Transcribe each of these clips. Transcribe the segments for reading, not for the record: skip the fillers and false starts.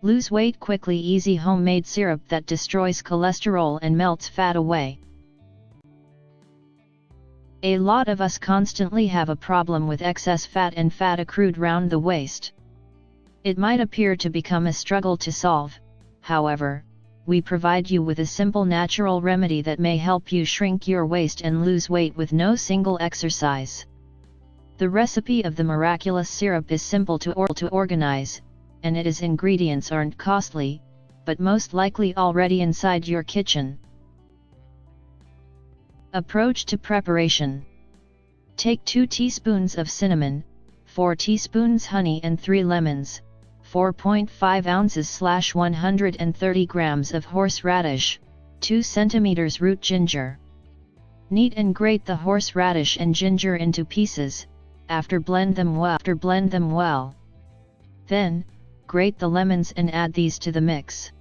Lose weight quickly. Easy homemade syrup that destroys cholesterol and melts fat away. A lot of us constantly have a problem with excess fat and fat accrued round the waist. It might appear to become a struggle to solve, however, we provide you with a simple natural remedy that may help you shrink your waist and lose weight with no single exercise. The recipe of the miraculous syrup is simple to organize, and its ingredients aren't costly, but most likely already inside your kitchen. Approach to preparation. Take 2 teaspoons of cinnamon, 4 teaspoons honey and 3 lemons, 4.5 ounces/130 grams of horseradish, 2 centimeters root ginger. Knead and grate the horseradish and ginger into pieces, after blend them well. Then, grate the lemons and add these to the mix.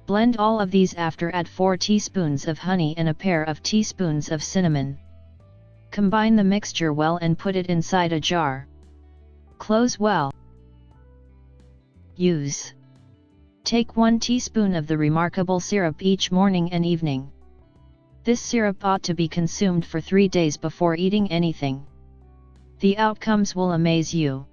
Blend all of these after add 4 teaspoons of honey and a pair of teaspoons of cinnamon. Combine the mixture well and put it inside a jar. Close well. Use. Take 1 teaspoon of the remarkable syrup each morning and evening. This syrup ought to be consumed for 3 days before eating anything. The outcomes will amaze you.